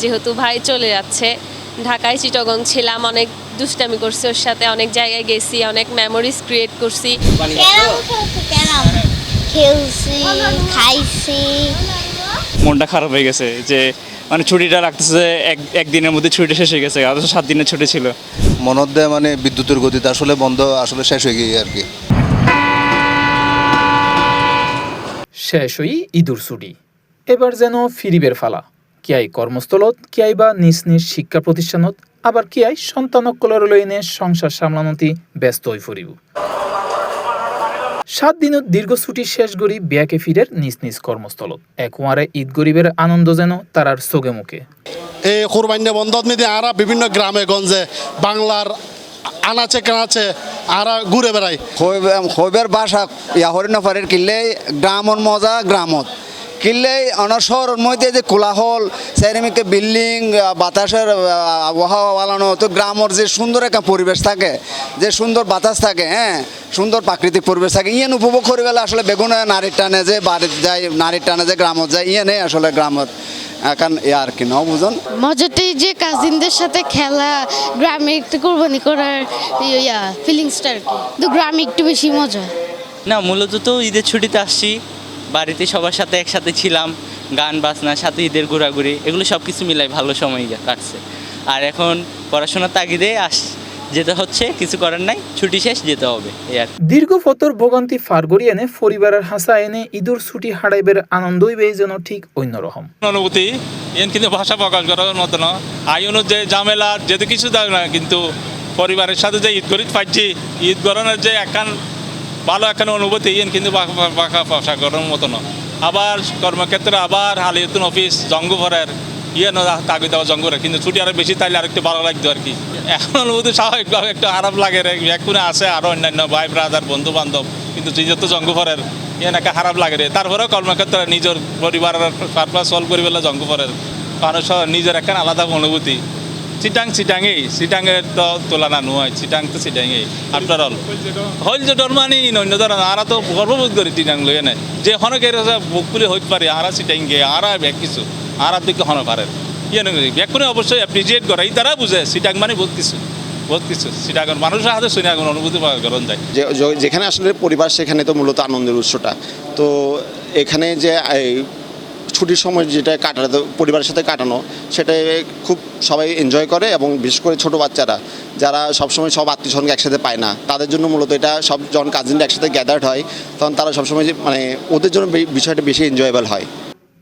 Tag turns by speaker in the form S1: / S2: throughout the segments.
S1: যেহেতু ভাই চলে যাচ্ছে, ঢাকায় চিটাগং ছিলাম, অনেক দুষ্টামি করছি ওর সাথে, অনেক জায়গায় গেছি, অনেক মেমোরিজ ক্রিয়েট করছি।
S2: খেলছি, খাইছি।
S3: মনটা খারাপ হয়ে গেছে যে মানে ছুটিটা লাগতেছে একদিনের মধ্যে ছুটিটা শেষ হয়ে গেছে, অথচ 7 দিনের ছুটি ছিল।
S4: মনোদে মানে বিদ্যুতের গতিতে আসলে বন্ধ আসলে শেষ হয়ে গিয়ে আর কি।
S5: শেষ হই ঈদুর ছুটি, এবার যেন ফিরিবের ফালা। কিয়াই কর্মস্থলত, কিয়াই বা নিজ নিজ শিক্ষা প্রতিষ্ঠানত, আবার কিয়াই সন্তানকলর লইনে সংসার সামলানতি ব্যস্ত হয়ে ফুরিব। 7 দিনত দীর্ঘ ছুটি শেষ করি বিয়াকে ফিরের নিজ নিজ কর্মস্থলত। একোয়ারে ঈদ গরিবের আনন্দ যেন তারার চোখে মুখে।
S6: এই কোরবানি বন্ধত মেদে আরা বিভিন্ন গ্রামে গঞ্জে বাংলার আনাচে কানাচে আরা ঘুরে বেড়াই।
S7: হইবের বাসা ইয়া হরিণফারের কিনলে গ্রামর মজা গ্রামত কিনলে অনসর মধ্যে যে কোলাহল চারিমিকে বিল্ডিং বাতাসের আবহাওয়া বানানো, তো গ্রামর যে সুন্দর একটা পরিবেশ থাকে, যে সুন্দর বাতাস থাকে, হ্যাঁ সুন্দর প্রাকৃতিক পরিবেশ থাকে, ইয়েন উপভোগ করে গেলে আসলে বেগুন নারীর টানে যে বাড়ির যায়, নারীর টানে যে গ্রামত যায়, ইয়ে নেই আসলে গ্রামত এখন আর কি নাও বুঝুন
S2: মজাটাই যে কাজিনদের সাথে খেলা, গ্রামে একটু কোরবানি করার ফিলিংসটা আর কি, তো গ্রামে একটু বেশি মজা।
S8: না, মূলত তো ঈদের ছুটিতে আসছি, বাড়িতে সবার সাথে একসাথে ছিলাম, গান বাজনা সাথে ঈদের ঘোরাঘুরি, এগুলো সব কিছু মিলাই ভালো সময় কাটছে। আর এখন পড়াশোনার তাগিদে যেতে হচ্ছে, কিছু করার নাই, ছুটি শেষ যেতে হবে।
S5: দীর্ঘ ফতর ভোগান্তি ফারগরি এনে পরিবারের হাসা এনে ঈদুর ছুটি হারাইবের আনন্দই বেই যেন ঠিক অন্যরকম
S9: অনুভূতি। এন কিন্তু ভাষা প্রকাশ করার মতো না। আই অনুযায়ী ঝামেলা যেতে কিছু দেয় না, কিন্তু পরিবারের সাথে যে ঈদ করিত পাইছি, ঈদ গরমের যে একখান ভালো একখান অনুভূতি, এন কিন্তু ভাষা করার মতো না। আবার কর্মক্ষেত্রে আবার হালিয়তুন অফিস জঙ্গফরের ইয়ে তাগি দেওয়া জঙ্গরে, কিন্তু ছুটি আরো বেশি তাইলে আরেকটু ভালো লাগতো আর কি। এখন অনুভূতি স্বাভাবিকভাবে একটু খারাপ লাগে রে, এক্ষুনি আছে আরো অন্যান্য ভাই ব্রাদার বন্ধু বান্ধব, কিন্তু যেহেতু জঙ্গফরের ইয়ে একটা খারাপ লাগে রে। তারপরেও কর্মক্ষেত্রে নিজের পরিবারের পারপাস সলভ করি পেলে জঙ্গফরের মানুষ নিজের একখান আলাদা অনুভূতি। চিটাঙের তো তুলনা নয়, চিটাং তো চিটাঙেই আফটার অল হইল যে ডরমানি অন্য ধরনের আরা তো গর্ববোধ করি চিটাং লইয়ে নেয় যে হনকের বুক খুলে হইতে পারে আরা চিটাং গে আরা ব্যাগ কিছু আরা দিকে হন পারেন ইয়ে নয় ব্যাগ করে অবশ্যই অ্যাপ্রিসিয়েট করে, এই তারা বুঝে চিটাং মানে বহুত কিছু চিটাগের মানুষের হাতে শুনে এখন অনুভূতি গ্রহণ যায়।
S6: যেখানে আসলে পরিবার সেখানে তো মূলত আনন্দের উৎসটা। তো এখানে যে ছুটির সময় যেটা কাটানো পরিবারের সাথে কাটানো, সেটা খুব সবাই এনজয় করে, এবং বিশেষ করে ছোটো বাচ্চারা যারা সবসময় সব আত্মীয়স্বজনকে একসাথে পায় না, তাদের জন্য মূলত এটা সব যখন কাজিনরা একসাথে গ্যাদার্ড হয়, তখন তারা সবসময় মানে ওদের জন্য বিষয়টা বেশি এনজয়েবল হয়।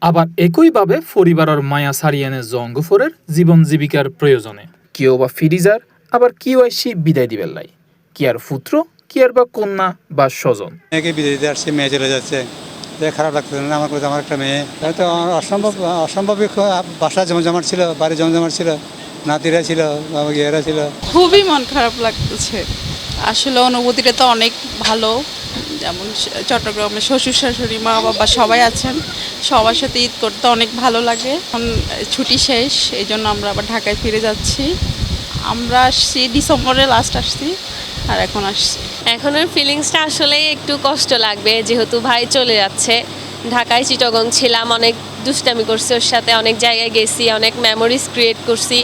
S5: আবার একইভাবে পরিবারের মায়া সারিয়ানে জঙ্গফরের জীবন জীবিকার প্রয়োজনে কেউ বা ফিরিজার, আবার কেউ আইসি বিদায় দিবেন লাই, কি আর পুত্র, কি আর বা কন্যা বা স্বজন।
S10: মেয়েকে বিদায় দিতে আসছে, মেয়ে চলে যাচ্ছে, খারাপ লাগতেছে না আমার কাছে। আমার একটা মেয়ে হয়তো অসম্ভবই বাসা জমজমাট ছিল, বাড়ি জমজমাট ছিল, নাতিরা ছিল, ইয়েরা ছিল।
S11: খুবই মন খারাপ লাগতেছে আসলে। অনুভূতিটা তো অনেক ভালো, যেমন চট্টগ্রামে শ্বশুর শাশুড়ি মা বাবা সবাই আছেন, সবার সাথে ঈদ করতে অনেক ভালো লাগে। এখন ছুটি শেষ, এই জন্য আমরা আবার ঢাকায় ফিরে যাচ্ছি। আমরা আসছি ডিসেম্বরে লাস্ট আসছি, আর এখন আসছি।
S1: এখনের ফিলিংসটা আসলে একটু কষ্ট লাগবে, যেহেতু ভাই চলে যাচ্ছে, ঢাকায় চিটাগং ছিলাম, অনেক দুষ্টামি করছি ওর সাথে, অনেক জায়গায় গেছি, অনেক মেমোরিজ ক্রিয়েট করছি।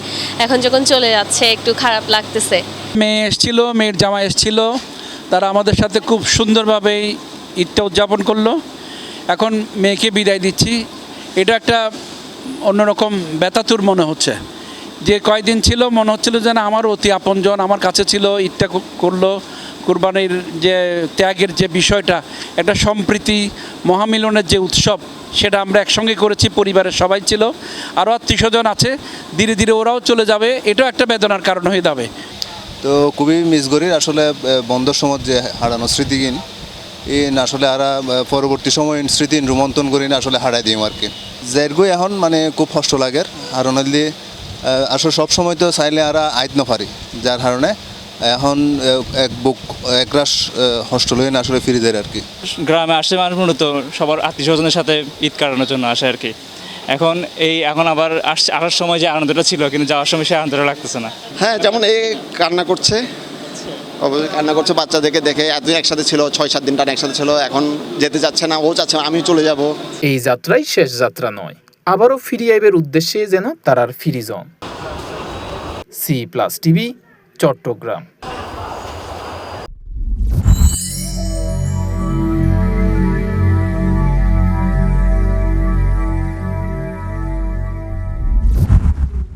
S1: এখন যখন চলে যাচ্ছে একটু খারাপ লাগতেছে।
S12: মেয়ে এসেছিল, মেয়ের জামাই এসেছিল, তারা আমাদের সাথে খুব সুন্দরভাবে ঈদটা উদযাপন করলো। এখন মেয়েকে বিদায় দিচ্ছি, এটা একটা অন্যরকম ব্যথাতুর মনে হচ্ছে। যে কয়দিন ছিল মনে হচ্ছিল যেন আমার অতি আপনজন আমার কাছে ছিল, ঈদটা করলো, কুরবানির যে ত্যাগের যে বিষয়টা, একটা সম্প্রীতি মহামিলনের যে উৎসব, সেটা আমরা একসঙ্গে করেছি, পরিবারের সবাই ছিল, আরও আত্মীয়স্বজন আছে, ধীরে ধীরে ওরাও চলে যাবে, এটাও একটা বেদনার কারণ হয়ে যাবে।
S4: তো খুবই মিস করি আসলে বন্ধর সময় যে হারানো স্মৃতিহীন ইন আসলে আরা পরবর্তী সময় স্মৃতিহীন রোমন্থন করি না আসলে হারাই দিই আর কি। যাইরগই এখন মানে খুব কষ্ট লাগে, আর অনালি আসলে সব সময় তো চাইলে আরা আইত নপারি, যার কারণে এখন একরাশ হোস্টেল হয়ে না আসলে ফিরে যায় আর কি।
S3: গ্রামে আসছে মানুষ মূলত সবার আত্মীয় স্বজনের সাথে ঈদ কাটানোর জন্য আসে আর কি। এখন আবার আসার সময় যে আনন্দটা ছিল, কিন্তু যাওয়ার সময় সে আনন্দটা লাগতেছে না।
S6: হ্যাঁ, যেমন কান্না করছে বাচ্চাদেরকে দেখে, এতদিন একসাথে ছিল, 6-7 দিন টানা একসাথে ছিল, এখন যেতে যাচ্ছে না, ও চাচ্ছে আমি চলে যাব।
S5: এই যাত্রাই শেষ যাত্রা নয়, আবারও ফিরে আইবের উদ্দেশ্যে যেন তারার ফিরি জন। C+ TV, Chittagong.